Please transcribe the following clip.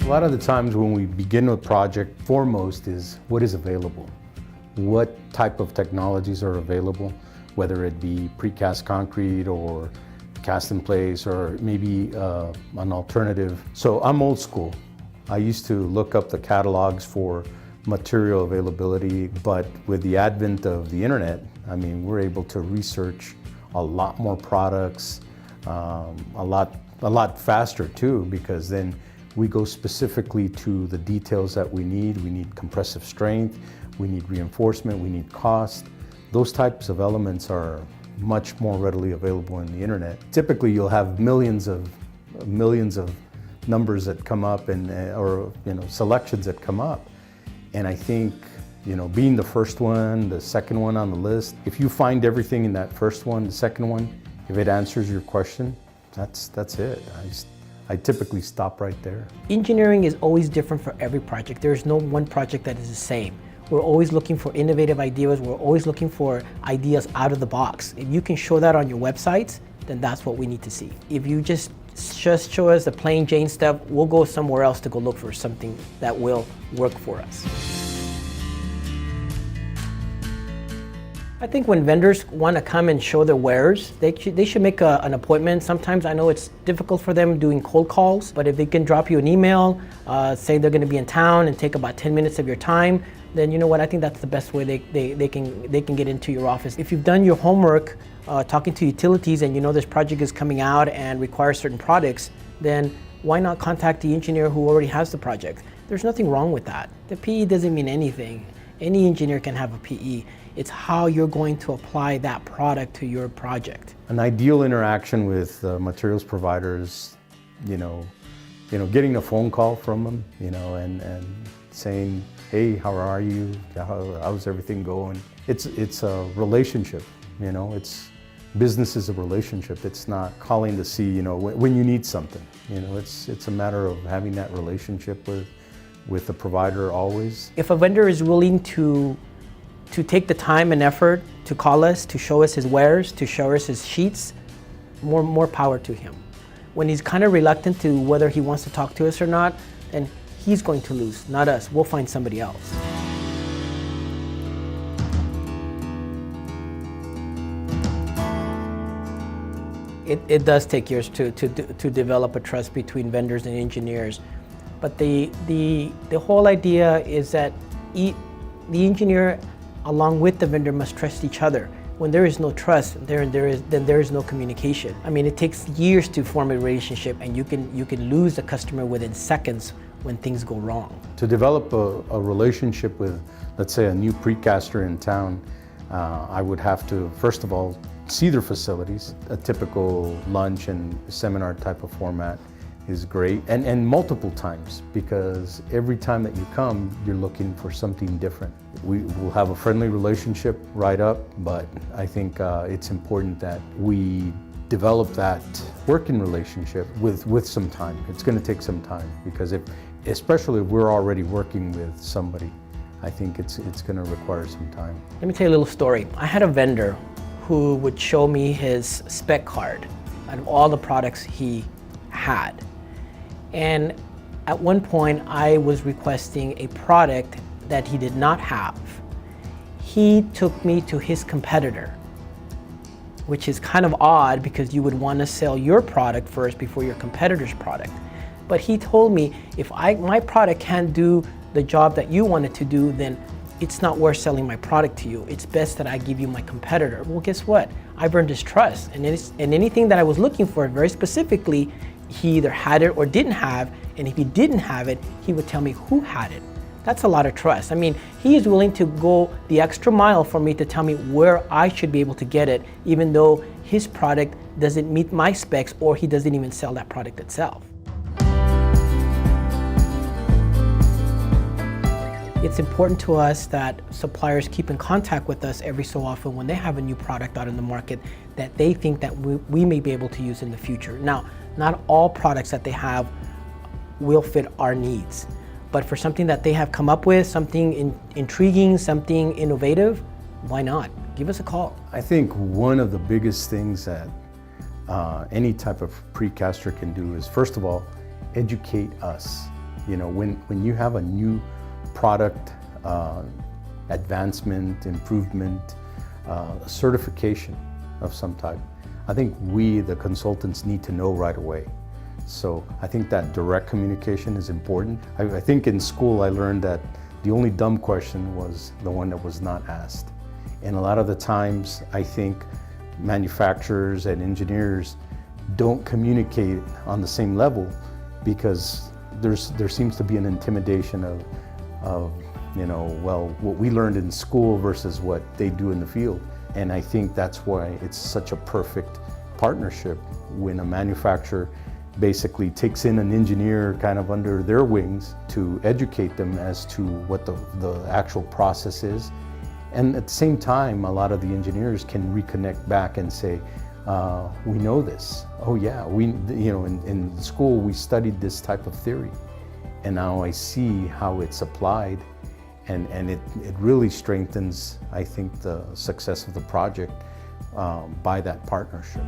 A lot of the times when we begin a project, foremost is what is available. What type of technologies are available, whether it be precast concrete or cast in place or maybe an alternative. So I'm old school. I used to look up the catalogs for material availability, but with the advent of the internet, I mean, we're able to research a lot more products, a lot faster too, because then we go specifically to the details that we need. We need compressive strength, we need reinforcement, we need cost. Those types of elements are much more readily available in the internet. Typically, you'll have millions of numbers that come up and or selections that come up. And I think being the first one, the second one on the list, if you find everything in that first one, the second one, if it answers your question, that's it. I typically stop right there. Engineering is always different for every project. There is no one project that is the same. We're always looking for innovative ideas. We're always looking for ideas out of the box. If you can show that on your websites, then that's what we need to see. If you just show us the plain Jane stuff, we'll go somewhere else to go look for something that will work for us. I think when vendors want to come and show their wares, they should make an appointment. Sometimes I know it's difficult for them doing cold calls, but if they can drop you an email, say they're going to be in town and take about 10 minutes of your time, then you know what, I think that's the best way they can get into your office. If you've done your homework talking to utilities and you know this project is coming out and requires certain products, then why not contact the engineer who already has the project? There's nothing wrong with that. The PE doesn't mean anything. Any engineer can have a PE. It's how you're going to apply that product to your project. An ideal interaction with materials providers, getting a phone call from them, and saying, hey, how are you? How's everything going? It's a relationship, business is a relationship. It's not calling to see, when you need something. It's a matter of having that relationship with the provider always. If a vendor is willing to take the time and effort to call us, to show us his wares, to show us his sheets, more power to him. When he's kind of reluctant to whether he wants to talk to us or not, then he's going to lose, not us. We'll find somebody else. It does take years to develop a trust between vendors and engineers. But the whole idea is that the engineer along with the vendor must trust each other. When there is no trust, then there is no communication. I mean, it takes years to form a relationship, and you can lose the customer within seconds when things go wrong. To develop a relationship with, let's say, a new precaster in town, I would have to, first of all, see their facilities. A typical lunch and seminar type of format is great, and multiple times, because every time that you come, you're looking for something different. We will have a friendly relationship right up, but I think it's important that we develop that working relationship with some time. It's going to take some time, because especially if we're already working with somebody, I think it's going to require some time. Let me tell you a little story. I had a vendor who would show me his spec card out of all the products he had. And at one point, I was requesting a product that he did not have. He took me to his competitor, which is kind of odd because you would want to sell your product first before your competitor's product. But he told me, if my product can't do the job that you want it to do, then it's not worth selling my product to you. It's best that I give you my competitor. Well, guess what? I've earned his trust. And anything that I was looking for very specifically, he either had it or didn't have, and if he didn't have it, he would tell me who had it. That's a lot of trust. I mean, he is willing to go the extra mile for me to tell me where I should be able to get it, even though his product doesn't meet my specs or he doesn't even sell that product itself. It's important to us that suppliers keep in contact with us every so often when they have a new product out in the market that they think that we may be able to use in the future. Now, not all products that they have will fit our needs, but for something that they have come up with, something intriguing, something innovative, why not? Give us a call. I think one of the biggest things that any type of precaster can do is, first of all, educate us When you have a new product advancement, improvement, certification of some type, I think we, the consultants, need to know right away. So I think that direct communication is important. I think in school I learned that the only dumb question was the one that was not asked. And a lot of the times I think manufacturers and engineers don't communicate on the same level because there seems to be an intimidation of what we learned in school versus what they do in the field. And I think that's why it's such a perfect partnership when a manufacturer basically takes in an engineer kind of under their wings to educate them as to what the actual process is. And at the same time, a lot of the engineers can reconnect back and say, we know this. Oh yeah, in school we studied this type of theory. And now I see how it's applied. And it really strengthens, I think, the success of the project by that partnership.